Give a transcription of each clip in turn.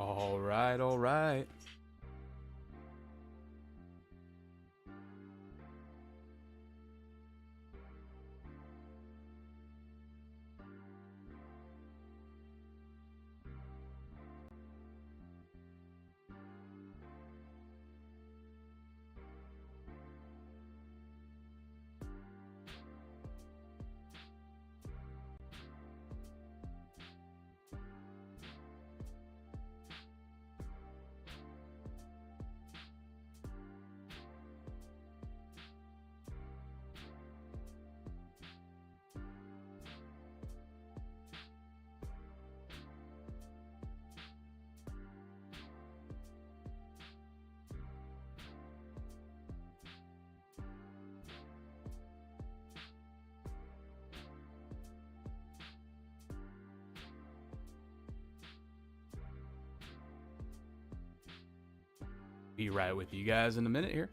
All right, all right. Be right with you guys in a minute here.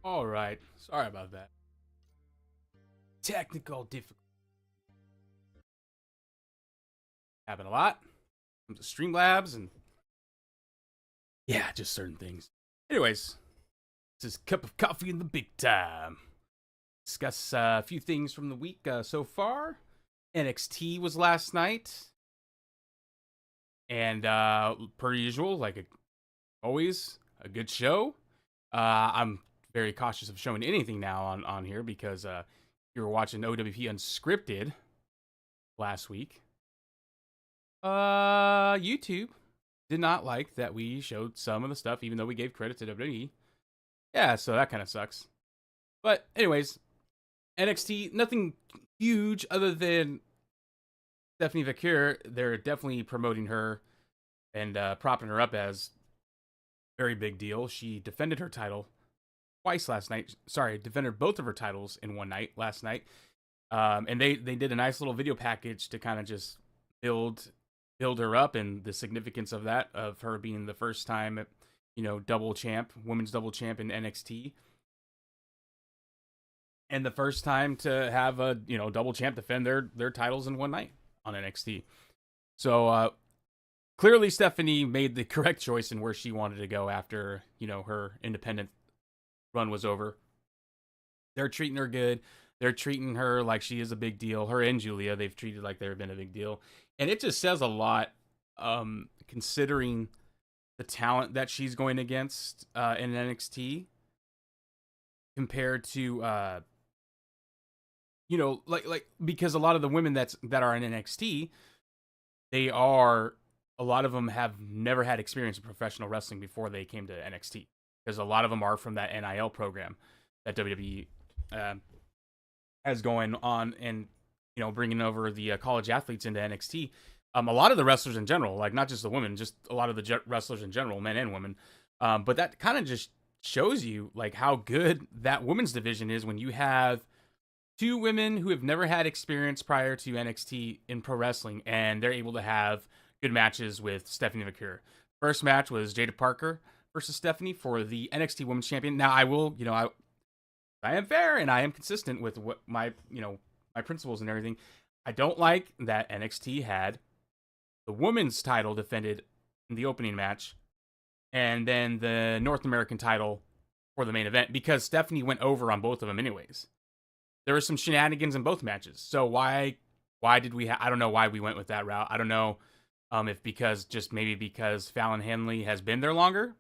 All right. Sorry about that. Technical difficulty. Happen a lot. Comes to Streamlabs and yeah, just certain things. Anyways, this is Cup of Coffee in the Big Time. Discuss a few things from the week so far. NXT was last night. And per usual, always, a good show. I'm very cautious of showing anything now on here because you were watching O.W.P Unscripted last week. YouTube did not like that we showed some of the stuff, even though we gave credit to WWE. Yeah, so that kind of sucks. But anyways, NXT, nothing huge other than Stephanie Vaquer. They're definitely promoting her and propping her up as a very big deal. She defended her title twice last night. Sorry, defended both of her titles in one night last night. And they did a nice little video package to kind of just build her up and the significance of that, of her being the first time, double champ, women's double champ in NXT. And the first time to have a, double champ defend their titles in one night on NXT. So, clearly Stephanie made the correct choice in where she wanted to go after, her independent run was over. They're treating her good. They're treating her like she is a big deal. Her and Julia, they've treated like they've been a big deal. And it just says a lot, considering the talent that she's going against in NXT compared to, because a lot of the women that are in NXT, a lot of them have never had experience in professional wrestling before they came to NXT. Because a lot of them are from that NIL program that WWE has going on, and bringing over the college athletes into NXT. A lot of the wrestlers in general, like not just the women, just a lot of the wrestlers in general, men and women. But that kind of just shows you like how good that women's division is when you have two women who have never had experience prior to NXT in pro wrestling, and they're able to have good matches with Stephanie Vaquer. First match was Jada Parker versus Stephanie for the NXT Women's Champion. Now I will, I am fair and I am consistent with what my principles and everything. I don't like that NXT had the women's title defended in the opening match and then the North American title for the main event, because Stephanie went over on both of them anyways. There were some shenanigans in both matches. So why did we I don't know why we went with that route. I don't know if because Fallon Henley has been there longer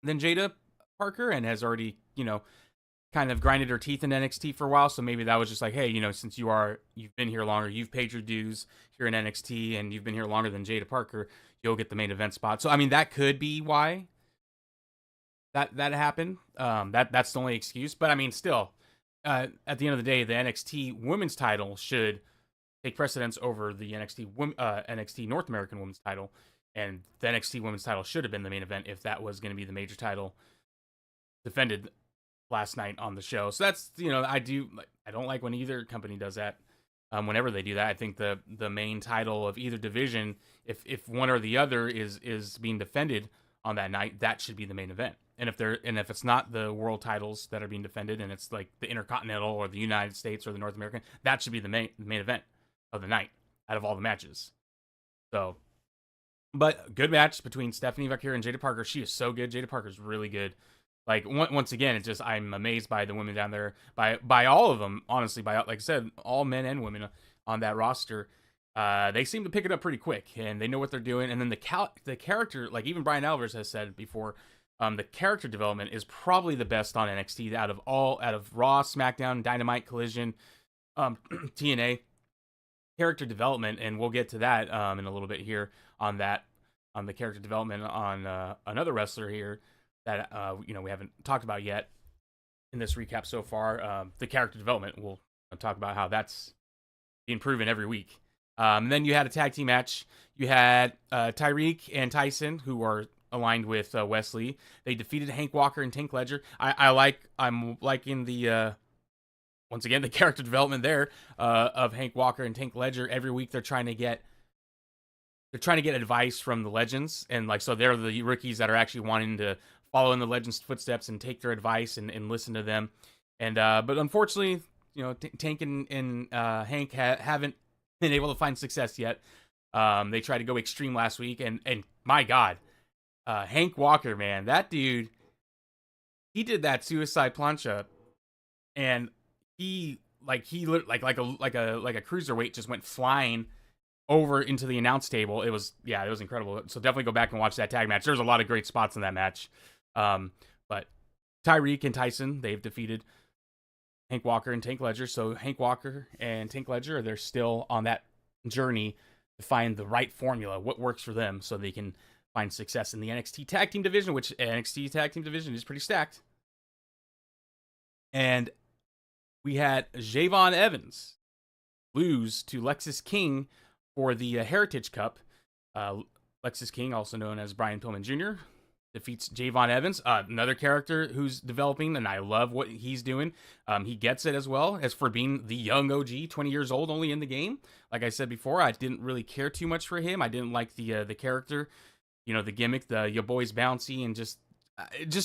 than Jada Parker and has already, kind of grinded her teeth in NXT for a while. So maybe that was just like, hey, since you've been here longer, you've paid your dues here in NXT and you've been here longer than Jada Parker, you'll get the main event spot. So, I mean, that could be why that happened. That's the only excuse. But I mean, still, at the end of the day, the NXT women's title should take precedence over the NXT North American women's title. And the NXT women's title should have been the main event if that was going to be the major title defended last night on the show. So that's, I don't like when either company does that. Whenever they do that, I think the main title of either division, if one or the other is being defended on that night, that should be the main event. And if it's not the world titles that are being defended and it's like the Intercontinental or the United States or the North American, that should be the main event of the night out of all the matches. So, but good match between Stephanie Vaquer and Jada Parker. She is so good. Jada Parker is really good. Like, once again, it's just, I'm amazed by the women down there, by all of them, honestly, like I said, all men and women on that roster. They seem to pick it up pretty quick, and they know what they're doing. And then the character, like even Brian Alvarez has said before, the character development is probably the best on NXT out of Raw, SmackDown, Dynamite, Collision, TNA. Character development, and we'll get to that in a little bit here on the character development on another wrestler here that we haven't talked about yet in this recap so far. The character development, we'll talk about how that's being proven every week. And then you had a tag team match. You had Tyreek and Tyson, who are aligned with Wesley. They defeated Hank Walker and Tank Ledger. I'm liking the once again the character development there of Hank Walker and Tank Ledger. Every week they're trying to get advice from the legends, and so they're the rookies that are actually wanting to follow in the Legends' footsteps and take their advice and listen to them. And but unfortunately, Tank and Hank haven't been able to find success yet. They tried to go extreme last week, and my God, Hank Walker, man, that dude, he did that suicide plancha, and he like a cruiserweight just went flying over into the announce table. It was incredible. So definitely go back and watch that tag match. There's a lot of great spots in that match. But Tyreek and Tyson, they've defeated Hank Walker and Tank Ledger. So Hank Walker and Tank Ledger, they're still on that journey to find the right formula, what works for them, so they can find success in the NXT tag team division, which NXT tag team division is pretty stacked. And we had Javon Evans lose to Lexis King for the Heritage Cup. Lexis King, also known as Brian Pillman Jr., defeats Javon Evans, another character who's developing, and I love what he's doing. He gets it as well as for being the young OG, 20 years old, only in the game. Like I said before, I didn't really care too much for him. I didn't like the character, the gimmick, the your boy's bouncy, and just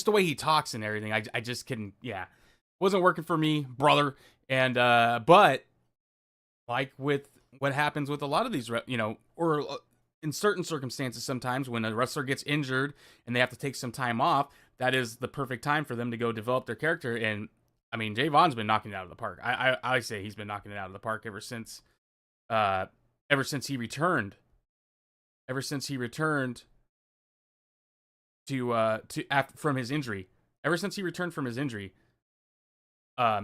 the way he talks and everything. I just couldn't, wasn't working for me, brother. And but like with what happens with a lot of these, or in certain circumstances, sometimes when a wrestler gets injured and they have to take some time off, that is the perfect time for them to go develop their character. And I mean, Javon's been knocking it out of the park. I say he's been knocking it out of the park ever since he returned. Ever since he returned from his injury. Ever since he returned from his injury,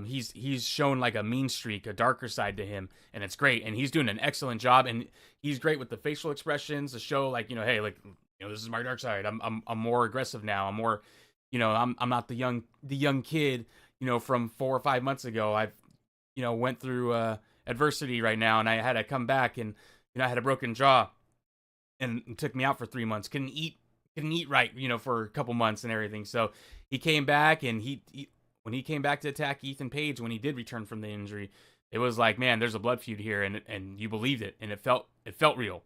he's shown like a mean streak, a darker side to him, and it's great. And he's doing an excellent job, and he's great with the facial expressions to show like, hey, like, this is my dark side. I'm more aggressive now. I'm more, I'm not the young kid, from 4 or 5 months ago. I've, went through adversity right now, and I had to come back, and I had a broken jaw, and it took me out for 3 months. Couldn't eat right, for a couple months and everything. So he came back, and when he came back to attack Ethan Page, when he did return from the injury, it was like, man, there's a blood feud here, and you believed it, and it felt real.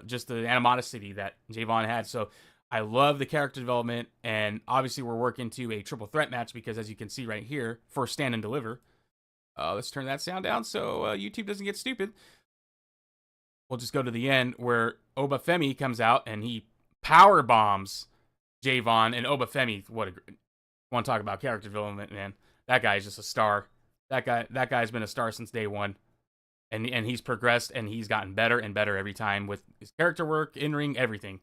Just the animosity that Javon had. So I love the character development, and obviously we're working to a triple threat match because, as you can see right here, for Stand and Deliver. Let's turn that sound down so YouTube doesn't get stupid. We'll just go to the end where O.W.P comes out and he power bombs Javon, and O.W.P, want to talk about character development, man. That guy is just a star. That guy's been a star since day one. And he's progressed, and he's gotten better and better every time with his character work, in-ring, everything.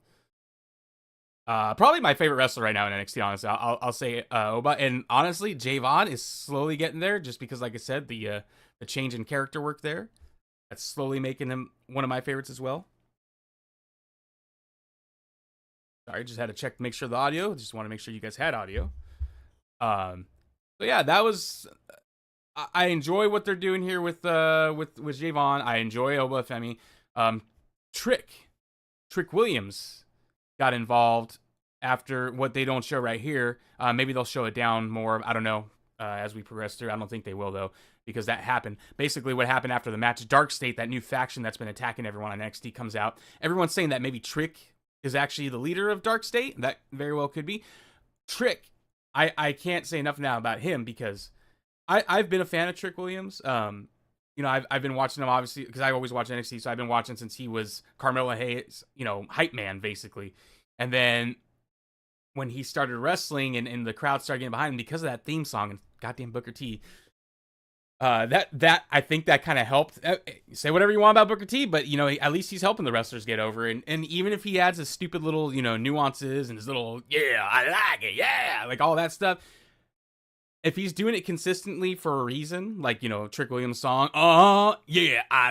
Probably my favorite wrestler right now in NXT, honestly. I'll say Oba. And honestly, Javon is slowly getting there just because, like I said, the change in character work there. That's slowly making him one of my favorites as well. Sorry, just had to check to make sure the audio. Just want to make sure you guys had audio. So yeah, that was... I enjoy what they're doing here with Javon. I enjoy O.W.P. Trick Williams got involved after what they don't show right here. Maybe they'll show it down more. I don't know as we progress through. I don't think they will, though, because that happened. Basically, what happened after the match, Dark State, that new faction that's been attacking everyone on NXT, comes out. Everyone's saying that maybe Trick is actually the leader of Dark State. That very well could be. Trick, I can't say enough now about him because I've been a fan of Trick Williams. I've been watching him, obviously, because I always watch NXT, so I've been watching since he was Carmelo Hayes, hype man, basically. And then when he started wrestling and the crowd started getting behind him because of that theme song and goddamn Booker T, that I think that kind of helped. Say whatever you want about Booker T, but at least he's helping the wrestlers get over. And even if he adds his stupid little nuances and his little I like it, like all that stuff. If he's doing it consistently for a reason, like, Trick Williams' song, I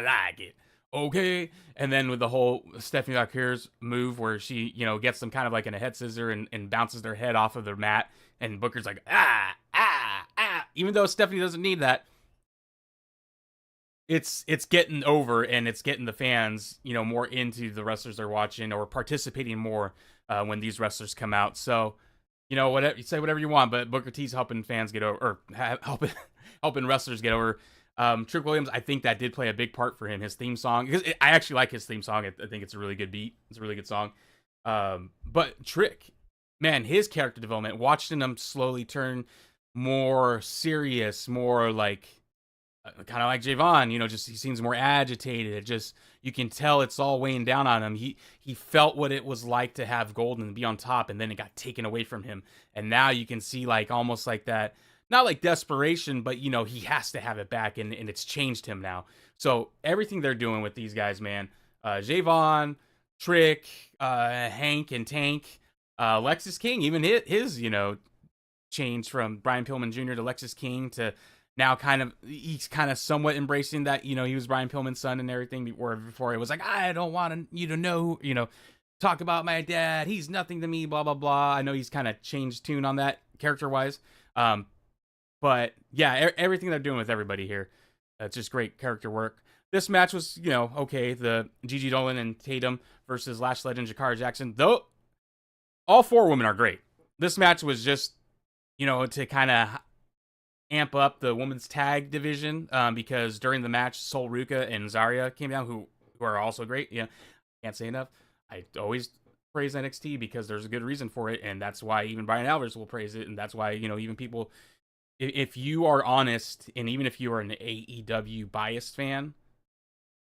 like it, okay? And then with the whole Stephanie Vaquer's move where she, gets them kind of like in a head scissor and bounces their head off of their mat, and Booker's like, even though Stephanie doesn't need that, it's getting over, and it's getting the fans, more into the wrestlers they're watching or participating more when these wrestlers come out. So, whatever you say, whatever you want, but Booker T's helping fans get over, or helping wrestlers get over. Trick Williams, I think that did play a big part for him. His theme song, because I actually like his theme song. I think it's a really good beat. It's a really good song. But Trick, man, his character development, watching him slowly turn more serious, more like kind of like Javon, just he seems more agitated. It just, you can tell it's all weighing down on him. He felt what it was like to have gold and be on top, and then it got taken away from him. And now you can see like almost like that, not like desperation, but he has to have it back, and it's changed him now. So everything they're doing with these guys, man, Javon, Trick, Hank, and Tank, Lexus King, even his change from Brian Pillman Jr. to Lexus King to now he's kind of somewhat embracing that, he was Brian Pillman's son and everything, before it was like, I don't want you to know, talk about my dad. He's nothing to me, blah, blah, blah. I know he's kind of changed tune on that character wise. But yeah, everything they're doing with everybody here, it's just great character work. This match was, okay. The Gigi Dolan and Tatum versus Lash Legend Jakara Jackson. Though all 4 women are great. This match was just, to kind of amp up the women's tag division, because during the match, Sol Ruka and Zarya came down, who are also great. Yeah, can't say enough. I always praise NXT because there's a good reason for it, and that's why even Brian Alvarez will praise it, and that's why even people, if you are honest, and even if you are an AEW biased fan,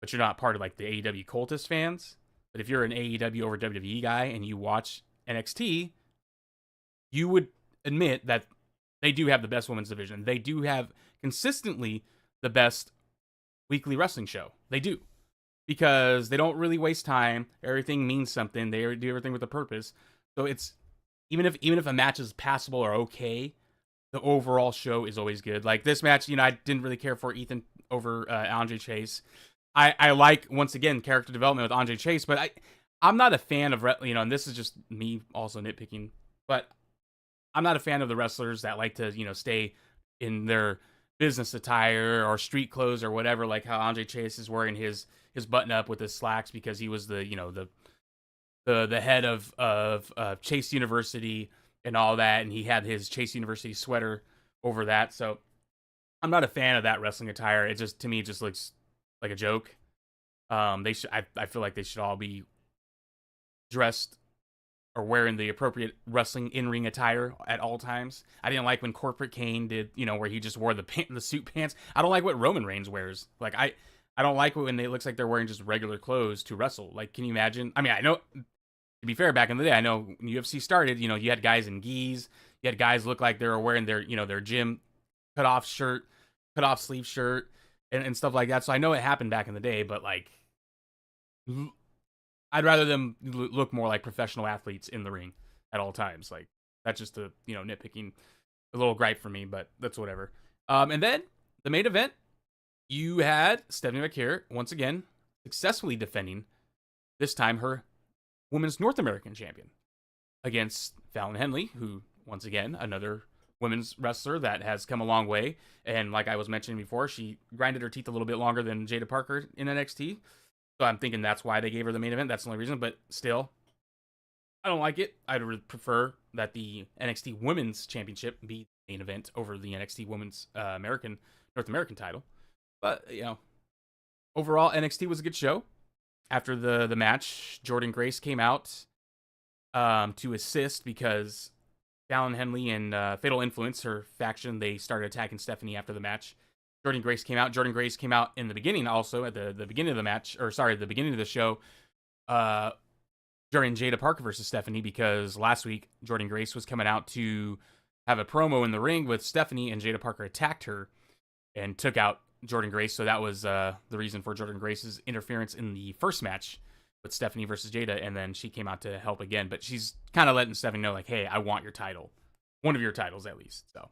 but you're not part of like the AEW cultist fans, but if you're an AEW over WWE guy and you watch NXT, you would admit that they do have the best women's division. They do have consistently the best weekly wrestling show. They do. Because they don't really waste time. Everything means something. They do everything with a purpose. So it's, even if a match is passable or okay, the overall show is always good. Like this match, I didn't really care for Ethan over Andre Chase. I like, once again, character development with Andre Chase, but I'm not a fan of, and this is just me also nitpicking, but I'm not a fan of the wrestlers that like to, stay in their business attire or street clothes or whatever, like how Andre Chase is wearing his button up with his slacks because he was the head of Chase University and all that, and he had his Chase University sweater over that. So I'm not a fan of that wrestling attire. It just, to me, just looks like a joke. I feel like they should all be dressed or wearing the appropriate wrestling in-ring attire at all times. I didn't like when Corporate Kane did, where he just wore the suit pants. I don't like what Roman Reigns wears. Like, I don't like when it looks like they're wearing just regular clothes to wrestle. Like, can you imagine? I mean, I know, to be fair, back in the day, I know when UFC started, you had guys in gis. You had guys look like they were wearing their, their gym cut-off sleeve shirt and stuff like that. So I know it happened back in the day, but like, I'd rather them look more like professional athletes in the ring at all times. Like, that's just a, nitpicking, a little gripe for me, but that's whatever. And then the main event, you had Stephanie McHare once again successfully defending, this time her Women's North American Champion, against Fallon Henley, who, once again, another women's wrestler that has come a long way. And like I was mentioning before, she grinded her teeth a little bit longer than Jada Parker in NXT. So I'm thinking that's why they gave her the main event. That's the only reason. But still, I don't like it. I'd prefer that the NXT Women's Championship be the main event over the NXT Women's North American title. But, overall, NXT was a good show. After the match, Jordynne Grace came out to assist because Fallon Henley and Fatal Influence, her faction, they started attacking Stephanie after the match. Jordynne Grace came out. Jordynne Grace came out in the beginning also, at the beginning of the match, the beginning of the show, during Jada Parker versus Stephanie, because last week Jordynne Grace was coming out to have a promo in the ring with Stephanie, and Jada Parker attacked her and took out Jordynne Grace. So that was the reason for Jordynne Grace's interference in the first match with Stephanie versus Jada, and then she came out to help again. But she's kind of letting Stephanie know, like, hey, I want your title. One of your titles, at least. So,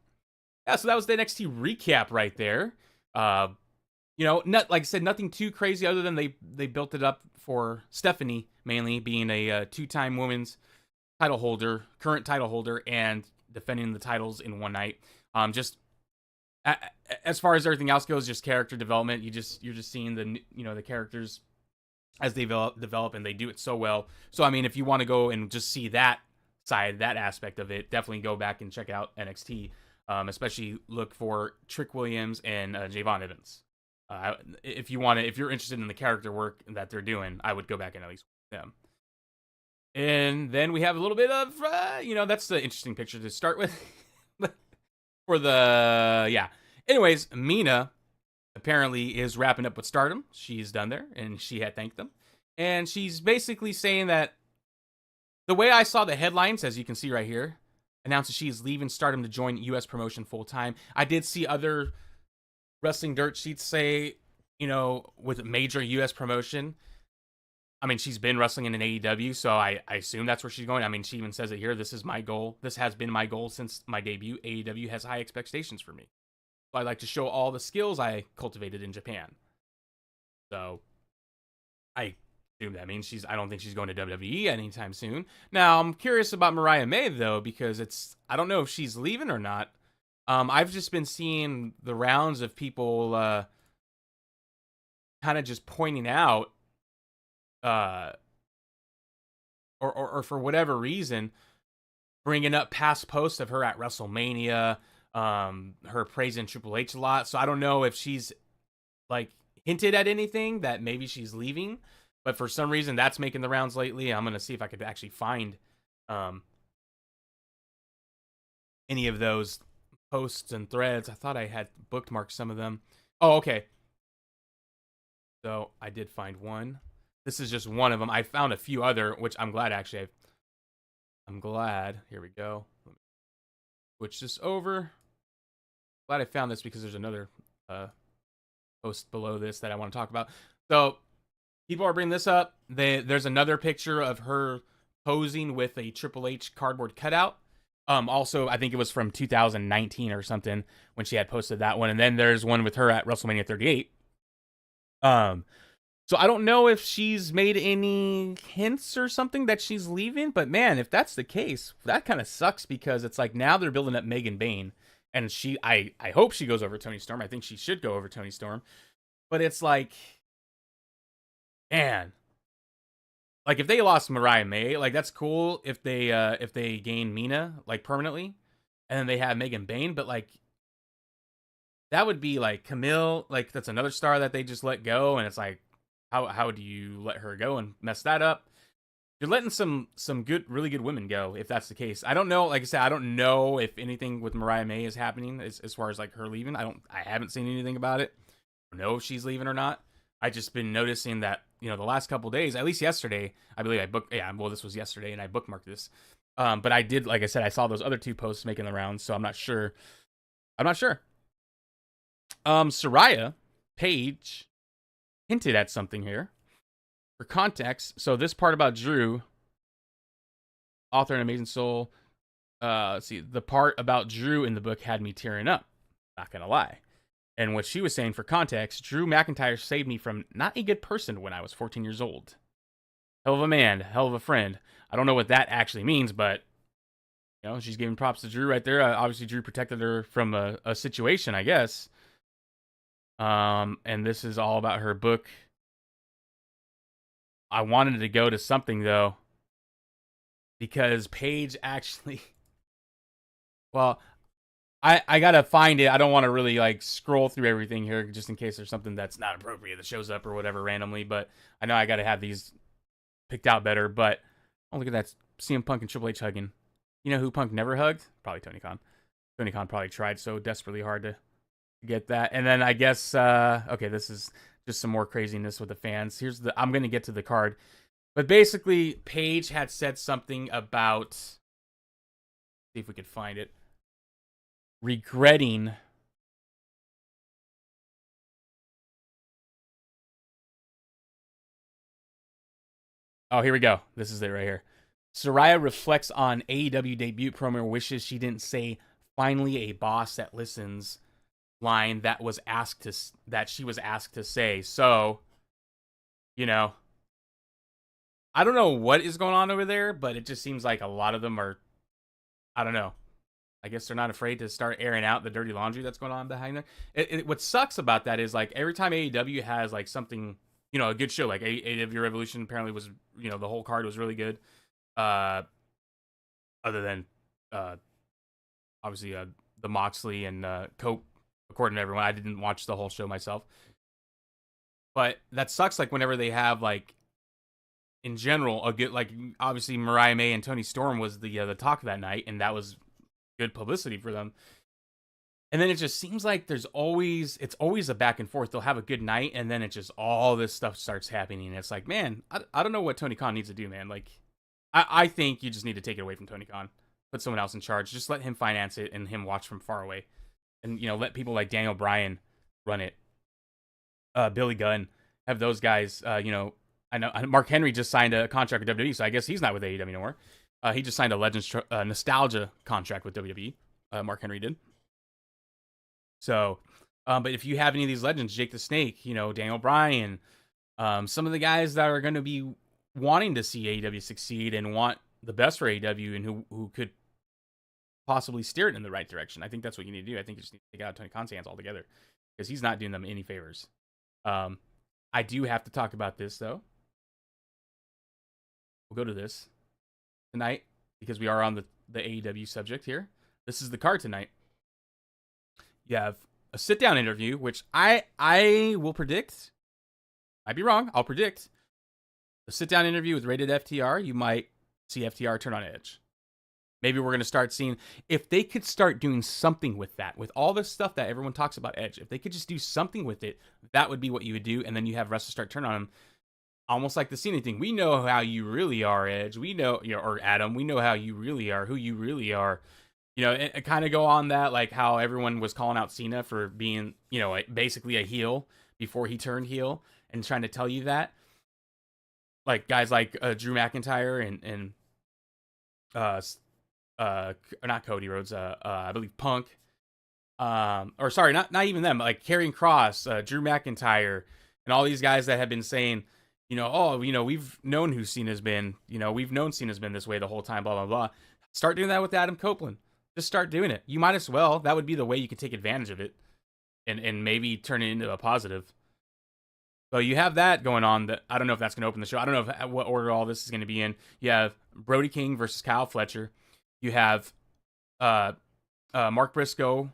yeah, so that was the NXT recap right there. Not, like I said, nothing too crazy other than they built it up for Stephanie, mainly being a two-time women's title holder, current title holder, and defending the titles in one night. Just as far as everything else goes, just character development. You're just seeing the characters as they develop, and they do it so well. So I mean, if you want to go and just see that side, that aspect of it, definitely go back and check out NXT. Especially look for Trick Williams and Javon Evans. If you're interested in the character work that they're doing, I would go back and at least watch them. And then we have a little bit of, that's the interesting picture to start with. For the, yeah. Anyways, Mina apparently is wrapping up with Stardom. She's done there, and she had thanked them. And she's basically saying that the way I saw the headlines, as you can see right here, announces she's leaving Stardom to join U.S. promotion full time. I did see other wrestling dirt sheets say, with major U.S. promotion. I mean, she's been wrestling in an AEW, so I assume that's where she's going. I mean, she even says it here. This is my goal. This has been my goal since my debut. AEW has high expectations for me. So I like to show all the skills I cultivated in Japan. So I assume that means I don't think she's going to WWE anytime soon. Now, I'm curious about Mariah May, though, because I don't know if she's leaving or not. I've just been seeing the rounds of people kind of just pointing out, or for whatever reason, bringing up past posts of her at WrestleMania, her praising Triple H a lot. So I don't know if she's hinted at anything that maybe she's leaving, but for some reason that's making the rounds lately. I'm gonna see if I could actually find any of those posts and threads. I thought I had bookmarked some of them. Oh, okay. So I did find one. This is just one of them. I found a few other, which I'm glad actually. I'm glad. Here we go. Let me switch this over. Glad I found this because there's another post below this that I want to talk about. So people are bringing this up. There's another picture of her posing with a Triple H cardboard cutout. Also, I think it was from 2019 or something when she had posted that one. And then there's one with her at WrestleMania 38. So I don't know if she's made any hints or something that she's leaving, but man, if that's the case, that kind of sucks because it's like now they're building up Megan Bayne, and I hope she goes over Toni Storm. I think she should go over Toni Storm, but it's like, man, like if they lost Mariah May, like that's cool if they gain Mina permanently, and then they have Megan Bayne, but that would be Camille, that's another star that they just let go, and it's like, how do you let her go and mess that up? You're letting some really good women go if that's the case. I don't know. Like I said, I don't know if anything with Mariah May is happening as far as her leaving. I haven't seen anything about it. I don't know if she's leaving or not. I just been noticing that the last couple days, at least yesterday, I believe this was yesterday and I bookmarked this. But I did, like I said, I saw those other two posts making the rounds, so I'm not sure. Soraya Page hinted at something here. For context, so this part about Drew, author and Amazing Soul, let's see, the part about Drew in the book had me tearing up. Not gonna lie. And what she was saying, for context, Drew McIntyre saved me from not a good person when I was 14 years old. Hell of a man, hell of a friend. I don't know what that actually means, but she's giving props to Drew right there. Obviously, Drew protected her from a situation, I guess. And this is all about her book. I wanted to go to something though, because Paige actually, well, I gotta find it. I don't want to really scroll through everything here just in case there's something that's not appropriate that shows up or whatever randomly, but I know I gotta have these picked out better. But oh, look at that, CM Punk and Triple H hugging. You know who Punk never hugged? Probably Tony Khan. Tony Khan probably tried so desperately hard to get that. And then I guess okay, this is just some more craziness with the fans. I'm gonna get to the card, but basically Paige had said something about, see if we could find it, regretting here we go. This is it right here. Soraya reflects on AEW debut promo, wishes she didn't say finally a boss that listens line that she was asked to say. So, I don't know what is going on over there, but it just seems like a lot of them are, I don't know. I guess they're not afraid to start airing out the dirty laundry that's going on behind there. What sucks about that is every time AEW has something, a good show, like AEW Revolution apparently was, the whole card was really good. Other than obviously the Moxley and Cope, according to everyone. I didn't watch the whole show myself, but that sucks. Whenever they have in general, a good, like, obviously Mariah May and Toni Storm was the talk of that night, and that was good publicity for them. And then it just seems like it's always a back and forth. They'll have a good night, and then it just, all this stuff starts happening. And it's like, man, I don't know what Tony Khan needs to do, man. Like, I think you just need to take it away from Tony Khan. Put someone else in charge. Just let him finance it and him watch from far away. And, let people like Daniel Bryan run it. Billy Gunn. Have those guys, I know Mark Henry just signed a contract with WWE, so I guess he's not with AEW anymore. He just signed a Legends Nostalgia contract with WWE. Mark Henry did. So, but if you have any of these legends, Jake the Snake, Daniel Bryan, some of the guys that are going to be wanting to see AEW succeed and want the best for AEW and who could possibly steer it in the right direction. I think that's what you need to do. I think you just need to take out Tony Khan's hands altogether because he's not doing them any favors. I do have to talk about this, though. We'll go to this tonight because we are on the AEW subject here. This is the card tonight. You have a sit-down interview, which I will predict. I'd be wrong. I'll predict. A sit-down interview with Rated FTR. You might see FTR turn on Edge. Maybe we're going to start seeing, if they could start doing something with that, with all this stuff that everyone talks about Edge, if they could just do something with it, that would be what you would do, and then you have wrestlers start turning on him. Almost like the Cena thing. We know how you really are, Edge. We know, or Adam, we know how you really are, who you really are. It kind of go on that, like how everyone was calling out Cena for being, basically a heel before he turned heel and trying to tell you that. Like guys like Drew McIntyre and not Cody Rhodes, I believe Punk. Or sorry, not even them, like Karrion Kross, Drew McIntyre, and all these guys that have been saying, we've known who Cena's been. We've known Cena's been this way the whole time, blah, blah, blah. Start doing that with Adam Copeland. Just start doing it. You might as well. That would be the way you could take advantage of it and maybe turn it into a positive. So you have that going on. That I don't know if that's going to open the show. I don't know what order all this is going to be in. You have Brody King versus Kyle Fletcher. You have Mark Briscoe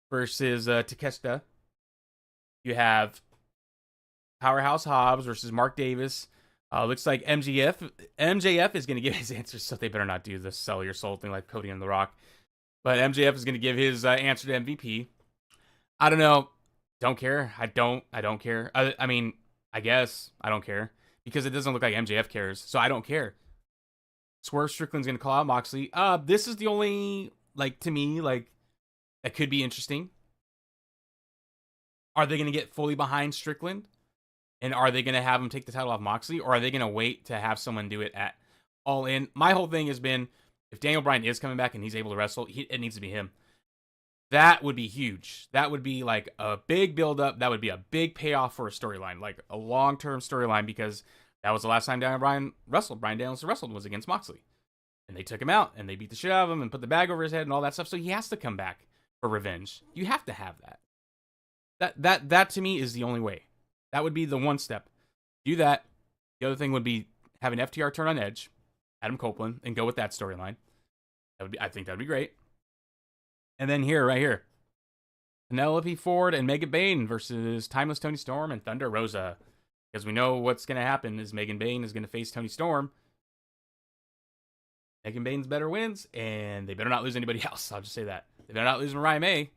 versus Takeshita. You have Powerhouse Hobbs versus Mark Davis. Looks like MJF is going to give his answers, so they better not do the sell your soul thing like Cody and The Rock. But MJF is going to give his answer to MVP. I don't know. Don't care. I don't care. I mean, I guess I don't care because it doesn't look like MJF cares, so I don't care. Swerve Strickland's going to call out Moxley. This is the only, to me, that could be interesting. Are they going to get fully behind Strickland? And are they going to have him take the title off Moxley? Or are they going to wait to have someone do it at All In? My whole thing has been, if Daniel Bryan is coming back and he's able to wrestle, it needs to be him. That would be huge. That would be like a big build-up. That would be a big payoff for a storyline, like a long-term storyline, because that was the last time Bryan Danielson wrestled was against Moxley. And they took him out, and they beat the shit out of him and put the bag over his head and all that stuff, so he has to come back for revenge. You have to have that. That to me is the only way. That would be the one step. Do that. The other thing would be having FTR turn on Edge, Adam Copeland, and go with that storyline. I think that would be great. And then right here, Penelope Ford and Megan Bayne versus Timeless Toni Storm and Thunder Rosa. Because we know what's going to happen is Megan Bayne is going to face Toni Storm. Megan Bayne's better wins, and they better not lose anybody else. I'll just say that. They better not lose Mariah May.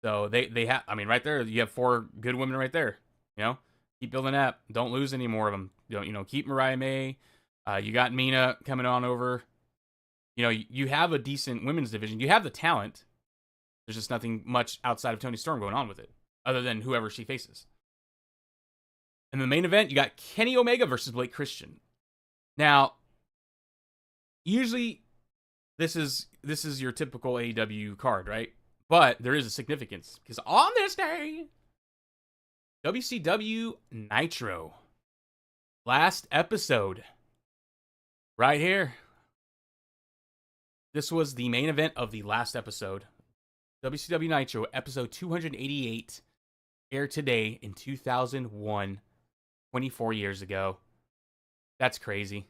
So they have, right there, you have 4 good women right there. Keep building up. Don't lose any more of them. Keep Mariah May. You got Mina coming on over. You have a decent women's division. You have the talent. There's just nothing much outside of Toni Storm going on with it, other than whoever she faces. In the main event, you got Kenny Omega versus Blake Christian. Now, usually this is your typical AEW card, right? But there is a significance because on this day, WCW Nitro, last episode, right here. This was the main event of the last episode. WCW Nitro, episode 288, aired today in 2001, 24 years ago. That's crazy.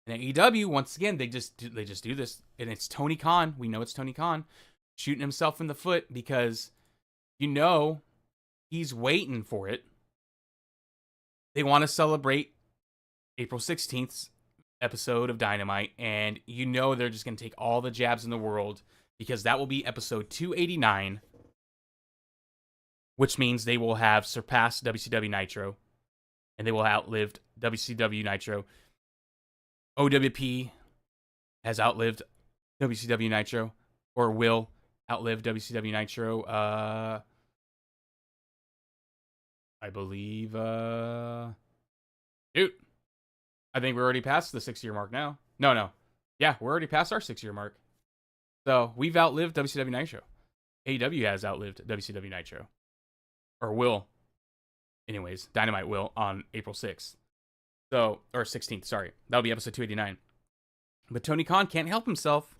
And AEW, once again, they just do this, and it's Tony Khan. We know it's Tony Khan shooting himself in the foot because he's waiting for it. They want to celebrate April 16th episode of Dynamite, and you know they're just going to take all the jabs in the world because that will be episode 289, which means they will have surpassed WCW Nitro, and they will have outlived WCW Nitro. O.W.P. has outlived WCW Nitro, or will outlive WCW Nitro. I believe, dude, I think we're already past the 6-year mark now. No. Yeah, we're already past our 6-year mark. So we've outlived WCW Nitro. AEW has outlived WCW Nitro. Or will. Anyways, Dynamite will on April 6th. So, or 16th, sorry. That'll be episode 289. But Tony Khan can't help himself.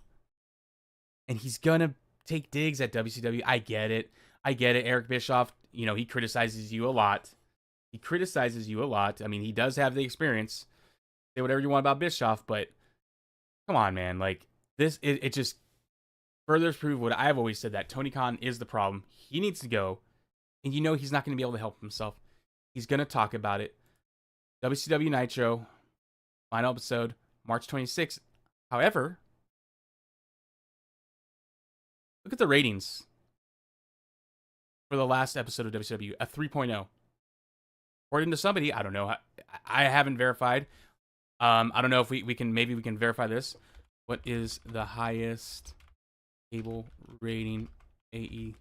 And he's gonna take digs at WCW. I get it. Eric Bischoff, he criticizes you a lot. I mean, he does have the experience. Say whatever you want about Bischoff, but come on, man. Like, this, it just further proves what I've always said, that Tony Khan is the problem. He needs to go. And he's not going to be able to help himself. He's going to talk about it. WCW Nitro, final episode, March 26th. However, look at the ratings for the last episode of WCW, a 3.0. According to somebody, I don't know. I haven't verified. I don't know if we can verify this. What is the highest cable rating AE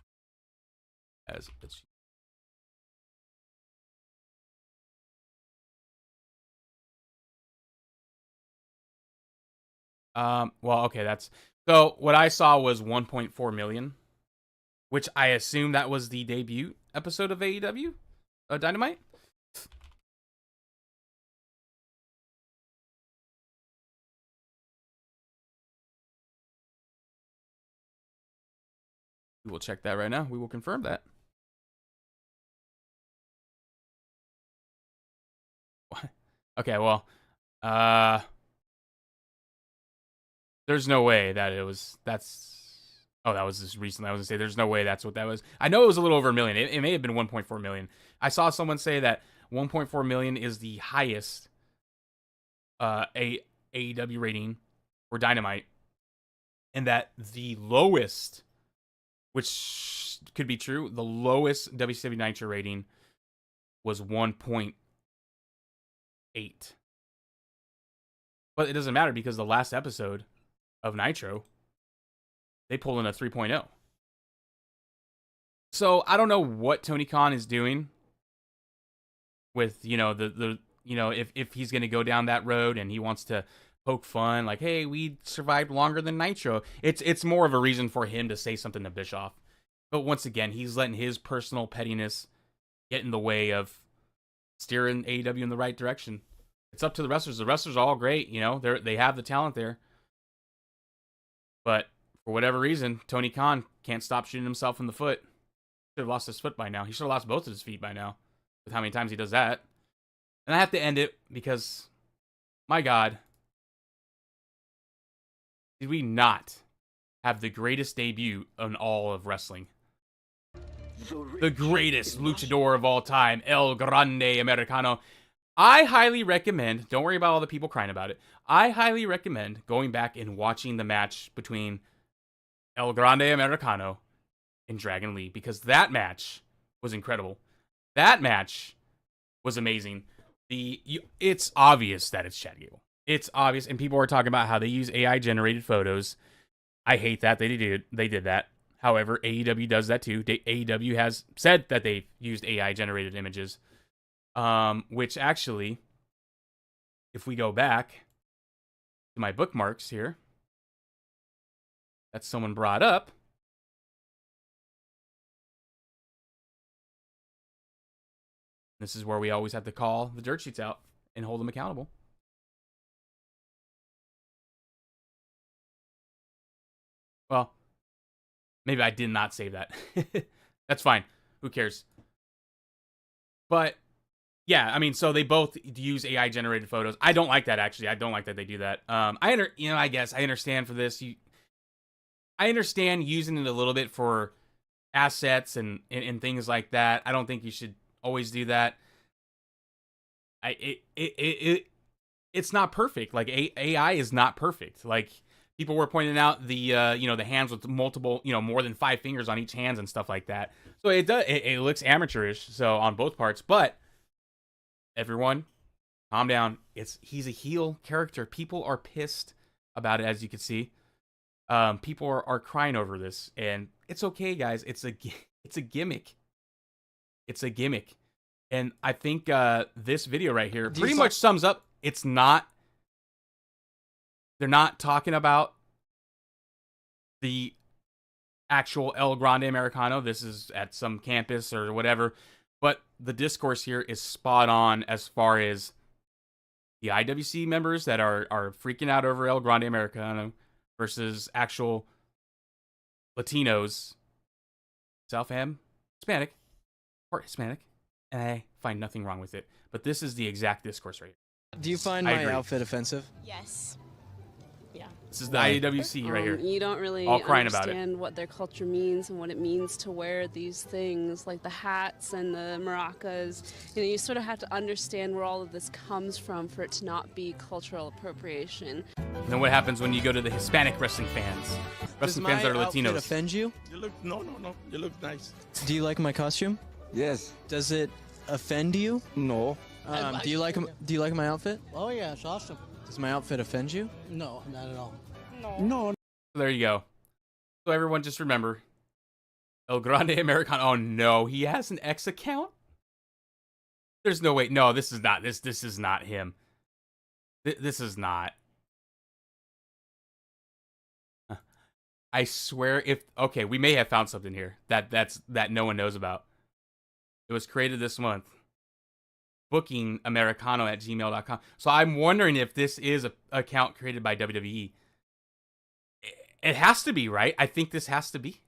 as its? Well, okay, so what I saw was 1.4 million, which I assume that was the debut episode of AEW Dynamite. We will check that right now. We will confirm that. Okay, well, there's no way that that was just recently. I was gonna say there's no way that's what that was. I know it was a little over a million. It may have been 1.4 million. I saw someone say that 1.4 million is the highest AEW rating for Dynamite, and that the lowest, which could be true, the lowest WCW Nitro rating was 1.8. But it doesn't matter because the last episode of Nitro, they pulled in a 3.0. So I don't know what Tony Khan is doing with, if he's going to go down that road and he wants to poke fun, like, hey, we survived longer than Nitro. It's more of a reason for him to say something to Bischoff. But once again, he's letting his personal pettiness get in the way of steering AEW in the right direction. It's up to the wrestlers. The wrestlers are all great, they have the talent there. But for whatever reason, Tony Khan can't stop shooting himself in the foot. Should have lost his foot by now. He should have lost both of his feet by now, with how many times he does that. And I have to end it because, my God, did we not have the greatest debut in all of wrestling? The greatest luchador of all time, El Grande Americano. I highly recommend, don't worry about all the people crying about it, I highly recommend going back and watching the match between El Grande Americano and Dragon Lee, because that match was incredible. That match was amazing. It's obvious that it's Chad Gable. It's obvious, and people are talking about how they use AI-generated photos. I hate that they did that. However, AEW does that too. AEW has said that they've used AI-generated images. Which actually, if we go back to my bookmarks here, that someone brought up. This is where we always have to call the dirt sheets out and hold them accountable. Well, maybe I did not save that. That's fine. Who cares? But yeah, I mean, so they both use AI generated photos. I don't like that, actually. I don't like that they do that. I guess I understand for this. I understand using it a little bit for assets and things like that. I don't think you should always do that. it's not perfect. Like AI is not perfect. Like people were pointing out the the hands with multiple, more than 5 fingers on each hands and stuff like that. So it looks amateurish. So on both parts, but everyone, calm down. He's a heel character. People are pissed about it, as you can see. People are crying over this, and it's okay, guys. It's a gimmick. It's a gimmick, and I think this video right here pretty much sums up. It's not. They're not talking about the actual El Grande Americano. This is at some campus or whatever, but the discourse here is spot on as far as the IWC members that are freaking out over El Grande Americano versus actual Latinos, Self-Am, Hispanic, or Hispanic, and I find nothing wrong with it. But this is the exact discourse right here. Do you find my outfit offensive? Yes. Yeah. This is the IWC right here. You don't really all crying understand about it. What their culture means and what it means to wear these things, like the hats and the maracas. You sort of have to understand where all of this comes from for it to not be cultural appropriation. And then what happens when you go to the Hispanic wrestling fans? Wrestling fans that are Latinos. Does my outfit offend you? No. You look nice. Do you like my costume? Yes. Does it offend you? No. Do you like my outfit? Oh yeah, it's awesome. Does my outfit offend you? No, not at all. No. There you go. So everyone just remember, El Grande Americano. Oh no, he has an X account? There's no way. No, this is not. This is not him. This is not. I swear okay, we may have found something here that no one knows about. It was created this month. bookingamericano@gmail.com. So I'm wondering if this is an account created by WWE. It has to be, right? I think this has to be.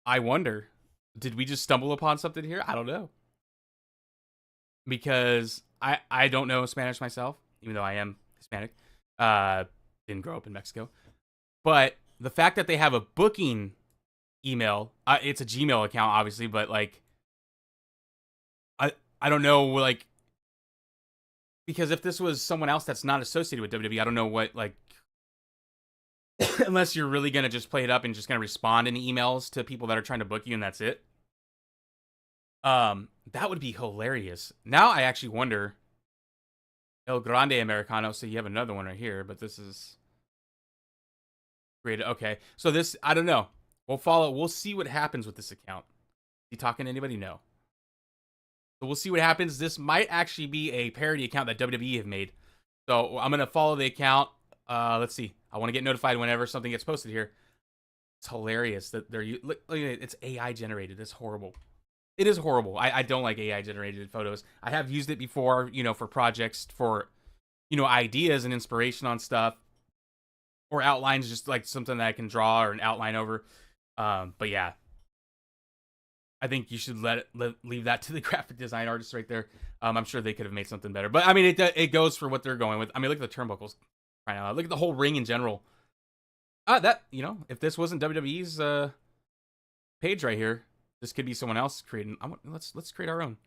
I wonder. Did we just stumble upon something here? I don't know. Because I don't know Spanish myself, even though I am Hispanic. Didn't grow up in Mexico. But the fact that they have a booking email, it's a Gmail account, obviously, but like, I don't know, like, because if this was someone else that's not associated with WWE, I don't know what, like, unless you're really going to just play it up and just going to respond in emails to people that are trying to book you and that's it. That would be hilarious. Now I actually wonder, El Grande Americano, so you have another one right here, but this is created. Okay, so this, I don't know. We'll see what happens with this account. Is he talking to anybody? No. So we'll see what happens. This might actually be a parody account that WWE have made. So I'm going to follow the account. Let's see. I want to get notified whenever something gets posted here. It's hilarious that look at it. It's AI generated. It's horrible. It is horrible. I don't like AI generated photos. I have used it before, for projects, for, ideas and inspiration on stuff, or outlines, just like something that I can draw or an outline over. But yeah, I think you should leave that to the graphic design artists right there. I'm sure they could have made something better. But I mean, it goes for what they're going with. I mean, look at the turnbuckles. Right now, look at the whole ring in general. If this wasn't WWE's page right here, this could be someone else creating. Let's create our own.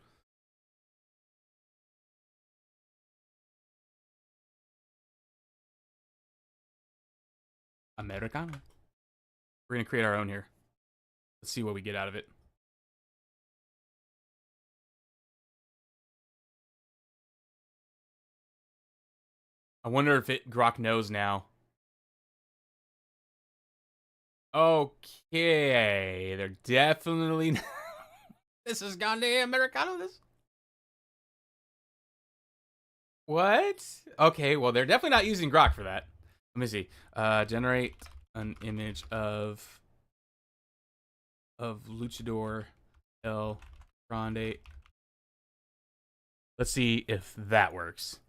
Americano. We're gonna create our own here. Let's see what we get out of it. I wonder if Grok knows now. Okay, they're definitely. This is Grande Americano. This. What? Okay, well they're definitely not using Grok for that. Let me see. Generate an image of Luchador El Grande. Let's see if that works.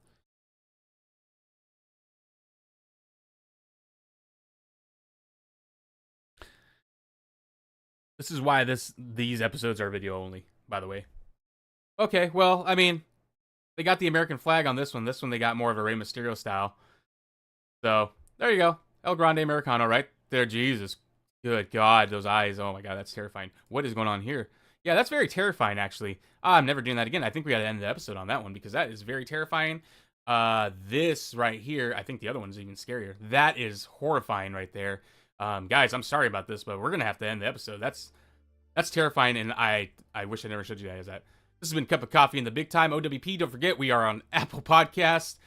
This is why these episodes are video only, by the way. Okay, well, I mean, they got the American flag on this one. This one they got more of a Rey Mysterio style. So, there you go. El Grande Americano right there. Jesus. Good God, those eyes. Oh my God, that's terrifying. What is going on here? Yeah, that's very terrifying, actually. I'm never doing that again. I think we got to end the episode on that one because that is very terrifying. This right here, I think the other one's even scarier. That is horrifying right there. Guys, I'm sorry about this, but we're gonna have to end the episode. That's terrifying, and I wish I never showed you guys that. This has been Cup of Coffee in the Big Time, O.W.P. Don't forget, we are on Apple Podcasts.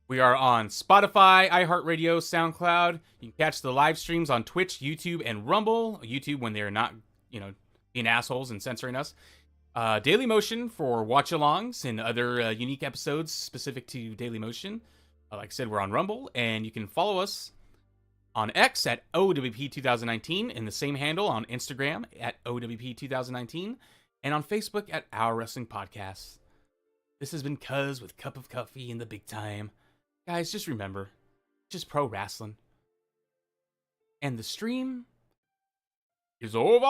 We are on Spotify, iHeartRadio, SoundCloud. You can catch the live streams on Twitch, YouTube, and Rumble. YouTube when they're not, being assholes and censoring us. Daily Motion for watch-alongs and other unique episodes specific to Daily Motion. Like I said, we're on Rumble, and you can follow us on X at OWP2019, and the same handle on Instagram at OWP2019, and on Facebook at Our Wrestling Podcast. This has been Cuz with Cup of Coffee in the Big Time. Guys, just remember, just pro wrestling. And the stream is over!